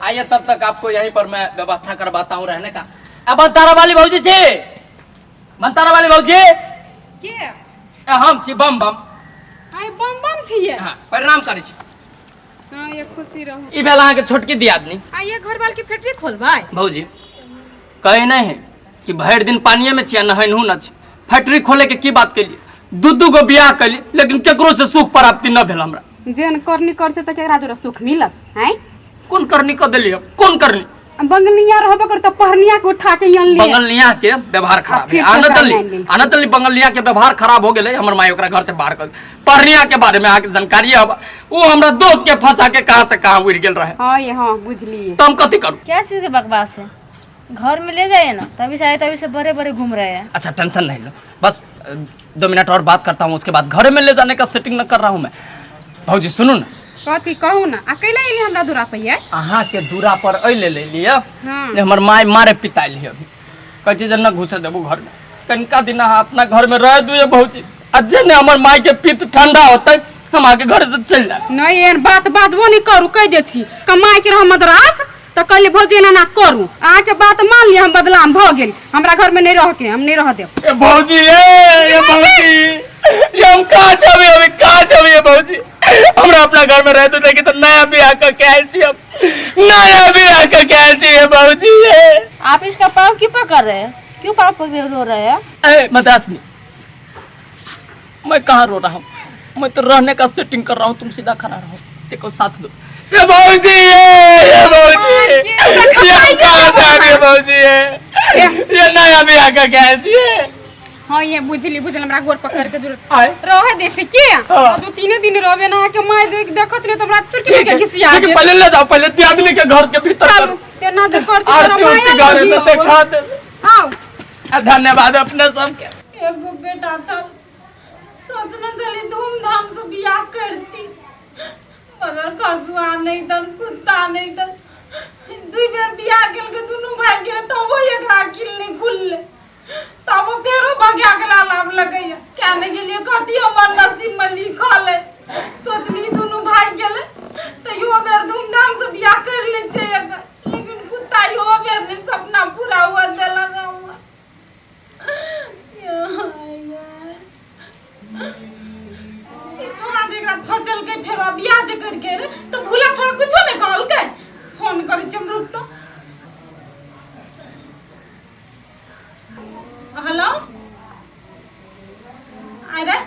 आइए तब तक आपको यहीं पर मैं व्यवस्था करवाता हूँ रहने का। अब तारा वाली भौजी छे, तारा वाली भौजी के हम छी बम बम। आइ बम बम छिए। हाँ प्रणाम करै छी। हां ये खुशी रहू। ई बेला अहाँ के छोटकी दियादनी आइए घर वाल की फैक्ट्री खोलबै भौजी कहे नहीं है कि भर दिन पानिये में छिया नहनहु न छी। फैक्ट्री खोले के की बात केलिए, दू गो बियाह कली लेकिन केकरो से सुख प्राप्ति न भेल हमरा। जेन करनी कर से त केकरा जोरा सुख मिलत हैं? कौन करनी क देली हम? कौन करनी? बंगलिया रहबे कर त पहनिया के उठा के यन ले। बंगलिया के व्यवहार खराब है। आनतली के व्यवहार खराब हो गेले। हमर माई ओकरा घर से बाहर कर। पहनिया के बारे में आके जानकारी है वो हमरा दोस्त के फंसा के कहां से कहां उड़ गेल रहे। हां ये हां बुझलिए। तो हम कथि करू? क्या चीज के बकवास है? घर में ले जाइए ना, तभी से आए तभी से बड़े बड़े घूम रहे हैं। अच्छा टेंशन नहीं लो, बस 2 मिनट और बात करता हूँ, उसके बाद घर में ले जाने का सेटिंग न कर रहा हूँ मैं। भौजी सुनू ना। कथि कहू ना, अकेले इली हमरा दूरा पे है। अहाँ के दूरा पर अइले ले लिया। हां हमर माई मारे पिताइल है अभी। कथि जन न घुसे देबू घर में। कनका दिन अहाँ अपना घर में रह दुए भौजी। अजे ने हमर माई के पित्त ठंडा होतै हम आके घर से चल जाए। नहीं एन बात वो नहीं करू, कह दे छी कमाई के रह मद्रास तो कहले भौजी ना करू। आहाँ के बात मान लिया, हम बदलाम भ गेल। हमरा घर में नहीं रह के हम नहीं रह देब। ए भौजी ये भौजी ये हम कहां छबे अभी कहां छबे भौजी। हमरा अपना घर में रहते थे कि तो नया बियाह का कहल छी हम। नया बियाह का कहल छी ये भौजी ये। आप इसका पाँव क्यों पकड़ रहे हैं? क्यों पाँव पकड़ रो रहे हैं? ए मदासनी मैं कहाँ रो रहा हूँ, मैं तो रहने का सेटिंग कर रहा हूँ। तुम सीधा खड़ा रहो, देखो साथ दो। ये भौजी ये भौजी ये कहाँ जा रही है भौजी ये नया बियाह का कहल छी ये। हां ये बुझली हमरा गोर पकड़ के जरूरत आए रह दे छै के। 2-3 दिन रहबे ना के माय देखत ने तो हमरा चुटकी के खिसिया दे। पहले ले जाओ, पहले त्यागनी के घर के भीतर चलो ते ना जे करती आरती उरती घर में देखा दे। आओ धन्यवाद अपने सबके। एगो बेटा चल सोचना चली धूमधाम से बियाह करती, मगर कसुआ नहीं दन कुत्ता नहीं दन। 2 बेर बियाह गेल के दुनू भाई गेल तो वो एकरा किल नहीं खुलले, तब वो फेरो भग्या के लाभ लगैया। क्या नहीं गेलिए कथी हमर नसीब में लिखल है। सोचली दुनू भाई गेले तो यो बेर धूमधाम से बियाह कर ले छै एकर, लेकिन कुत्ता यो बेर नहीं सपना पूरा हुआ देलक हमर। छोड़ा जेकरा फसल के फेर बियाह जे करके रे तो भूला छोड़ कुछो नहीं कहल के। फोन करे चमरुक तो हेलो आरे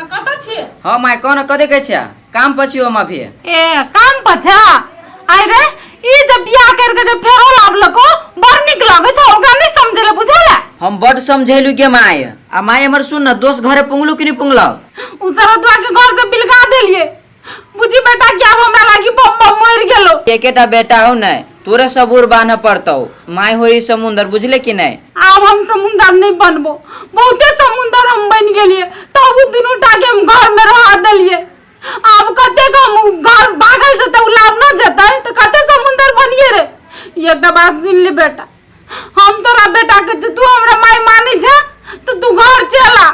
कत छिए? हाँ माय कौन कदे कह छिया काम पछियो मा भी ए काम पछा आरे ई जब बियाह करके जब फेरो लाभलको बड़ निक लागे छ, ओकरा नहीं समझले बुझला। हम बड़ समझेलु के माय आ माय हमर सुन न दोस्त घरे पुंगलू कि नहीं पुंगला उ सरदवा के घर से बिलगा देलिए। बुझी बेटा क्या हमरा लागी बम बम मर गेलो। एकेटा बेटा हो न तोरे सबूर बान्ह पड़तौ। माय होई समुंदर बुझले कि नहीं। अब हम समुंदर नहीं बनबो, बहुते समुंदर हम बन गेलिए तब उ दुनू टा के हम घर में रहा देलिए। अब कते को हम घर भागल जते उलार न जते तो कते समुंदर बनिए रे। एक बात सुन ले बेटा, हम तोरा बेटा के तू हमरा माय मानी छ तो तू घर चला,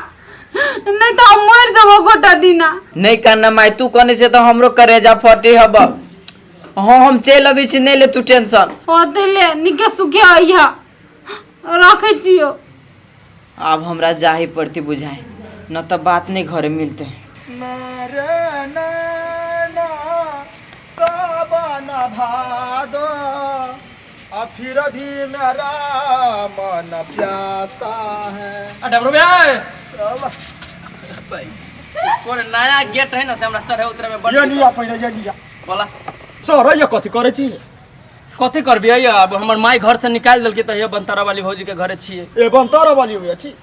नहीं तो हम मर जाबो गोटा दिना। नहीं करना माय तू कने से तो हमरो करेजा फटे हब। हाँ हम चल अभी छी, नहीं ले तू टेंशन। होते ले निके सुखे आइया रखे छियो। अब हमरा जाही पड़ती बुझाए न तो बात नहीं घरे मिलते। फिर भी मेरा मन प्यासा है। डबरू भाई कोन नया गेट है ना से हमरा चढ़े उतरे में बड़ ये निया पहिले ये निया बोला सर ये कथि करे छी? कथि करबी अब हमर माई घर से निकाल देलके त ये बनतारा वाली भौजी के घरे छिए। ए बनतारा वाली होय छी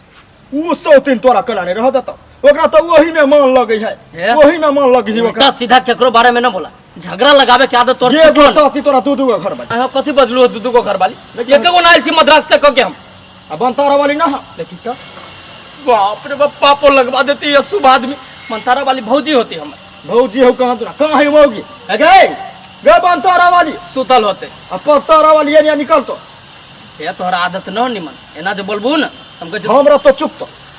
उ सौतिन तोरा कला नहीं रह देता, ओकरा तो वही में मन लगे है, वही में मन लगे जी ओकरा। सीधा केकरो बारे में न बोला, झगड़ा लगावे के आदत तोर ये दो साथी तोरा दू गो घर वाली। आ कथि बजलू दू गो घर वाली एकेगो नाइल छी मद्रास से क के हम आ बनतारा वाली ना देखी त बाप रे बाप पापो लगवा देती है शुभ आदमी। बनतारा वाली भौजी होती हमर भौजी हो कहां तोरा कहां है मौगी है गे गे बनतारा वाली सुतल होते आ बनतारा वाली ये निकल तो ये तोहरा आदत न निमन एना जे बोलबू न हम कह हमरा तो चुप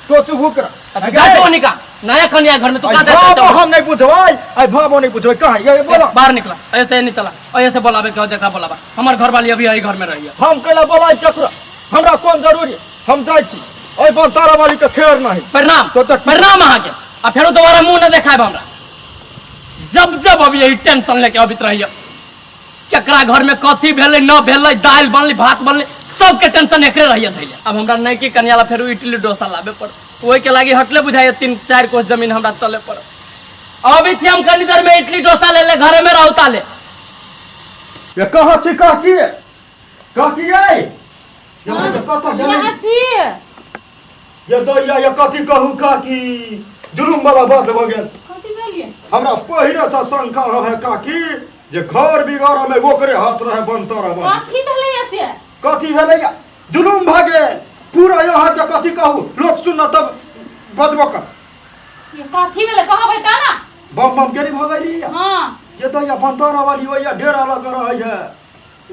तो चुप करा जाचो निका नया कन्या घर में तू का आई देखता भाव हम नहीं बुझवाई आई भाव नहीं बुझवाई कहां ये बोलो बाहर निकला ऐसे नहीं चला ऐसे बोलावे क्यों देखा बोलावा हमार घर वाली अभी यही घर में रही है हम कला बोलाई चक्र हमरा कौन जरूरी हम जाई छी ओइ बंतारा वाली के खेर नहीं प्रणाम तो प्रणाम अहाँ के आ फेरो दोबारा मुंह न देखाब हमरा जब जब अब यही टेंशन लेके अबित रहिए केकरा घर में कथी भेलै न भेलै दाल बनलै भात बनलै सबके टेंशन एकरे रहिए धैले अब हमरा नहीं की कन्याला फेरो इडली डोसा लाबे पड़ ओइ के लागी हटले बुझाइए 3-4 कोस जमीन हमरा चले पड़ अभी थी हम कनी देर में इडली डोसा ले ले घरे में रहता ले ये कहां छी काकी है ये कथा यहाँ छी ये दैया ये कथी कहू काकी जुलुम वाला बात भ गेल कथी भेलिए हमरा पहिरे से शंका रहे काकी जे घर बिगाड़ में ओकरे हाथ रहे बंतारा वाली कथी भेलै से कथी भेलैया जुलुम भ गेल पूरा यहाँ के कथी कहू लोग सुन तब बजबो कर ये कथी भेलै कहबै त ना बम बम केरी भ गइली हां ये तो या बंतारा वाली होया डेरा लगा रहे है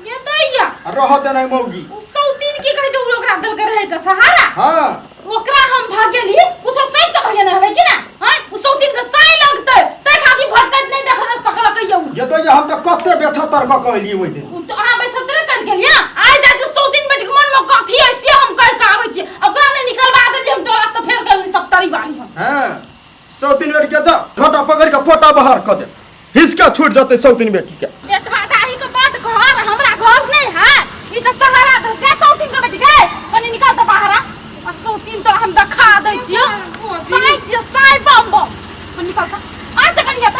ये दैया रहत नहीं मौगी उ सौतीन की कहै छै उ ओकरा दल के रहै के सहारा हां ओकरा हम भागेली कुछो सोच के भइले न होबै कि ना हां उ सौतीन के साई लगतै तै खादी भटकत नहीं देख न सकल कहियो ये तो या हम तो कत्ते बेछतर का कहली ओइ दिन उ तो अहाँ बैसल तेरे कर गेलिया आइ जा जो सौतीन बेटी के मन में कथी है से हम कह के आबै छी ओकरा नहीं निकलबा दे जे हम तोरा से फेर गेल सब तरी बाली हम हां सौतीन बेटी के जा छोटा पकड़ के फोटा बाहर कर दे हिसका छूट जाते सौतीन बेटी के एकरा दाही के बात घर हमरा घर नहीं है ई तो सहारा दे के सौतीन के बेटी गए कनी निकाल दे बाहर आ सौतीन तो हम दिखा दै छी साई बम बम निकल का आ त कनिया त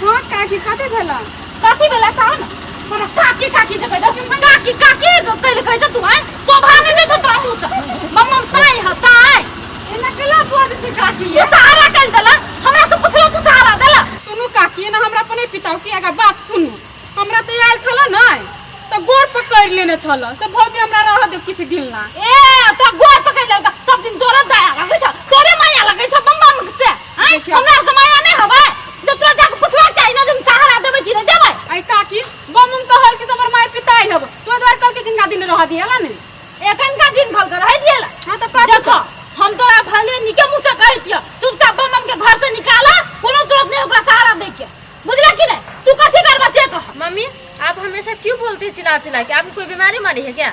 हां काकी कथी भेला कथी भेला त न हमरा काकी काकी जे कह दो काकी काकी कहले कह तू है शोभा नहीं दे तोरा मुंह से मम्मा साई है साई एना केला बोझ छै काकी तू सहारा कल देला हमरा से पूछलो तू सहारा देला सुनू काकी ना हमरा अपने पिताओ की आगे बात सुनू हमरा तो आयल छल नहीं तो गोड़ पकड़ लेने छल से भौजी हमरा रह दे कुछ दिन ना ए तो गोर पकड़ लेगा सब दिन तोरा दया लगे छ तोरे माया लगे छ मम्मा से हैं हमरा के माया नहीं हवे जो तोरा जाके पूछवा चाहिए ना तुम सहारा देबे कि नहीं देबे आई काकी बमुम कहल कि हमर माय पिताई हब तो द्वार कल के गंगा दिन रह दियाला ने एखन का दिन भल कर है दिएला हां तो का देखो हम तोरा भले निके मुंह से कहै छियै चुपचाप बम के घर से निकाला कोनो तुरंत नहीं ओकरा सहारा दे के बुझला कि नहीं तू कथी करबा से कह मम्मी आप हमेशा क्यों बोलती है चिल्ला चिल्ला के आपको कोई बीमारी मारी है क्या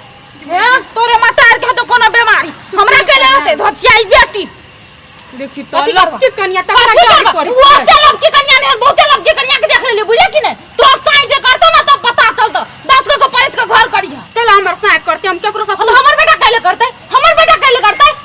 हे तोरे मतार के तो कोनो बीमारी हमरा के रहते धोचियाई बेटी देखी तो लक्की कन्या तक कथी क्या करबा करी वो ते लड़की कन्या ने बहुते लड़की कन्या के देख लेली बुझे कि नहीं तो साई जे करतो ना तब पता चलतो 10 को परिच के घर करिया चल हमर साथ करते हम केकरो साथ हमर बेटा कैले करते हमर बेटा कैले करते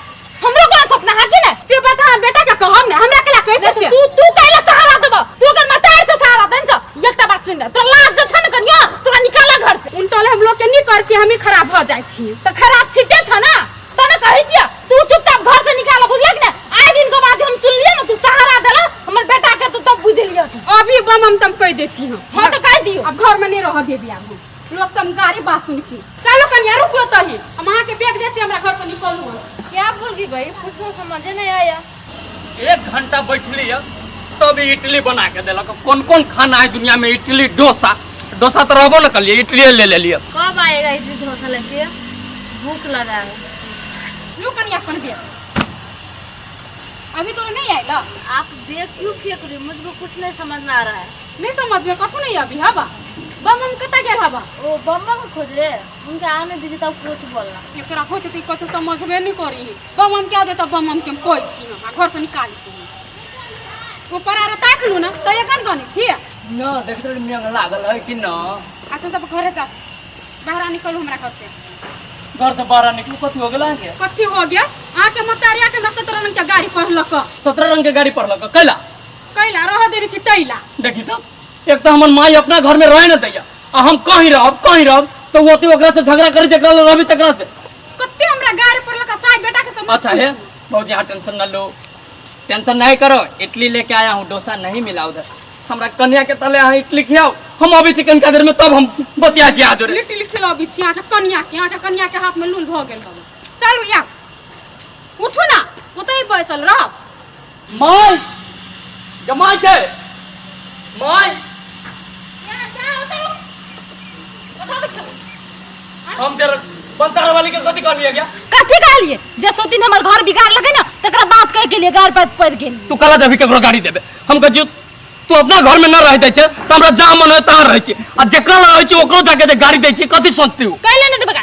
हमरो कोन सपना है कि नहीं से बता हम बेटा के कहब ने हमरा केला कहै छै तू कैले सहारा देबा तू अगर मतार से सहारा देन छ एकटा बात सुन ले तोरा लाज जो छ न कन्या तोरा निकाला घर से उनटले हम लोग के नहीं कर छी हम ही खराब भ जाय छी तो खराब छिटे छ ना तने कहै छिया तू चुपचाप घर से निकाला बुझला कि नहीं आए दिन के बाद हम सुन लिया ना तू सहारा देला हमर बेटा के तो तब बुझ लिया अभी बम हम तम कह दे छी हम हां तो कह दियो अब घर में नहीं रह देबी आब लोग सब गाड़ी बात सुन छी चलो कन्या रुको तही हम अहाँ के बैग दे छी हमरा घर से निकलू क्या बोल रही भाई कुछ समझ नहीं आया 1 घंटा बैठली है तब इडली बना के देलक कौन कौन खाना है दुनिया में इडली डोसा डोसा तो रहबो न कलिए इडली ले लिए कब आएगा इडली डोसा लेके भूख लगा है लो कन्या अपन बैग अभी तो नहीं आएगा आप बैग क्यों फेंक रही हो? मुझको कुछ नहीं समझ में आ रहा है नहीं समझ में कथु नहीं अभी हवा बम हम कता गेल हवा ओ बम्बा को खोज रहे उनके आने दीजिए तब कुछ बोलना एकरा कुछ ती कुछ समझबे नहीं करी बम हम क्या देता बम हम के कोई छी हम घर से निकाल छी ऊपर आरो ताक लू ना तो ये कन गने छी न देख रे मियां लागल है कि न अच्छा सब घरे जा बाहर निकल हमरा घर से घर से बाहर निकलू कथी हो गेला के कथी हो गया आके मतारिया के 17 रंग के गाड़ी पहलक 17 रंग के गाड़ी पड़लक कैला कैला रह देरी छी तैला देखी तो एक तो हमर माई अपना घर में रहे न दैया आ हम कहीं रहब तो वो ओकरा से झगड़ा करे जकरा रहबी तकरा से कत्ते हमरा गाड़ी पहलक साई बेटा के समझ अच्छा है भौजी हाँ टेंशन न लो टेंशन नहीं करो इडली लेके आया हूँ डोसा नहीं मिला उधर हमरा कन्या के तले यहाँ इडली खियाओ हम अभी चिकन का देर में तब हम बतिया जी आज लिट्टी खिलाबी छी आके कन्या के हाथ में लूल भ गेल बाबू चलू या उठू ना ओतै बैसल रह माई जमाई के माई हम जरा बंतार वाली के कथी कर लिया गया कथी कहलिए जे सो दिन हमर घर बिगाड़ लगे ना तकरा बात कह के लिए गाड़ पर पड़ गेल तू कला जब केकरो गाड़ी देबे हम कह छी तू अपना घर में न रह दै छे त हमरा जहां मन है तहां रह छी आ जेकरा ल रह छी ओकरो जाके जे गाड़ी दै छी कथी सोचती हो कहले ने देबे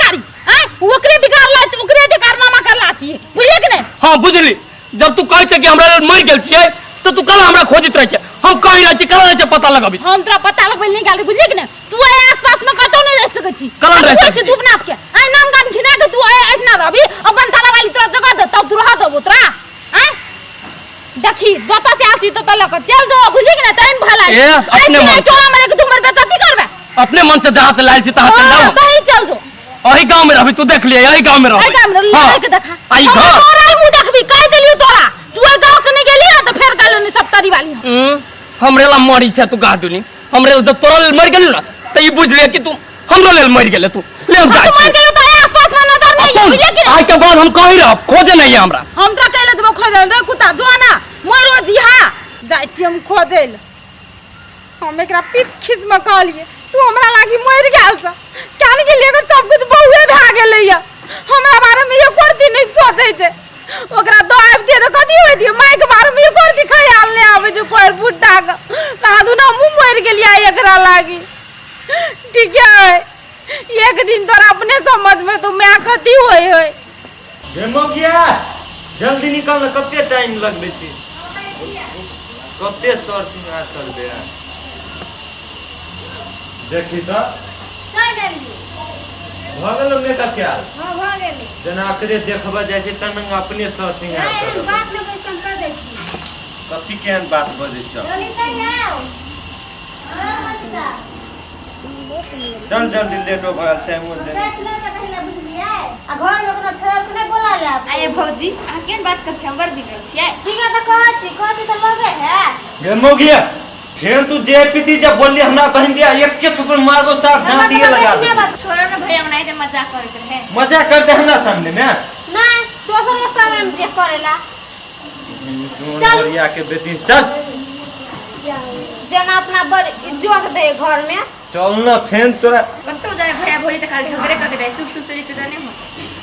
गाड़ी हैं ओकरे बिगाड़ ला ओकरे जे कारनामा करला छी बुझलिए कि नहीं हां बुझली जब तू कहै छे कि हमरा मर गेल छियै तो तू कल हमरा खोजित रह छे हम कहीं रह छी कल रह छे पता लगाबी हम तोरा पता लगबै नहीं गाली बुझलिए कि नहीं तू आए आसपास में कतौ नहीं रह सकै छी कल रह सकै छी तू अपना के आई नाम गाम घिना के तू आए इतना रहबी अपन ताला वाली तोरा जगह दे तब तू रह देबो तोरा हैं देखी जता से आसी तो तलक चल जो बुझलिए कि नहीं टाइम भला ए, अपने मन से। चोरा मारे के तू मर बेइज्जती करबे अपने मन से जहां से लायल छी तहां चल जाओ वही चल जो अही गांव में रहबी तू देख लिया यही गांव में रह आई काम ले के देखा आई हम घर तोरा ही मुंह देखबी कह देलियो तोरा तू आई गांव से नहीं गेली तो फिर कहलो नहीं सब तारी वाली हमरे ला मरी छे तू कह दुनी हमरे जब तोरा लेल मर गेल ना त ई बुझ ले कि तू हमरो लेल मर गेले तू ले हम जाय तू मान छी गेलो तो आसपास में नजर नहीं बुझलिए कि आज के बाद हम कहीं रह खोजे नहीं है हमरा हम तोरा कहले जब खोजे रे कुत्ता जो ना मोर रोजी हां जाय छी हम खोजेल हम एकरा पीठ खींच में कहलिए तू हमरा लागी मर गेल छ कान के लेकर सब कुछ बहुए भा गेलैया हमरा बारे में एक परती नहीं सोचै छै ओकरा दो आबि दिए तो कथी होय दिए माय के बारे में एक परती ख्याल नहीं आवे जो कोई बुड्ढा का कादू ना मुंह मर गेलिया एकरा लागी ठीक है एक दिन तोरा अपने समझ में तो मैं कथी होय होय डेमोगिया जल्दी निकल न कते टाइम लगबे छी कते सर सिंगार करबे देखी तो चाय डाली भ गेल मेकअप ख्याल हां भ गेली जना करे देखबा जाय छै तन अपने सर सिंगार नहीं करबे बात में कोई संकर दै छी कथी केहन बात बजै छ ललिता आओ ललिता चल जल्दी लेट हो गया टाइम हो दे सच ना कहला बुझलिए आ घर में कोनो छोरा के नहीं बोला ले आए भौजी आ केन बात कर छ हमर बिगड़ छियै ठीक है त कहै छी कहती त लगे है डेमोगिया फिर तू जे पीती जब बोलली हमरा कहीं दिया एक के थुकुर मारबो साफ दांतिए लगा दे छोरा ना भैया बनाई दे मजाक करके रहे मजाक करते हमरा सामने में नहीं दोसर के सामने में जे करेला चल बढ़िया के बेटी चल जना अपना बड़ इज्जत दे घर में चल ना फेन तोरा कतो जाए भैया भोई त काल झगड़े कर दे शुभ शुभ चरित्र जाने हो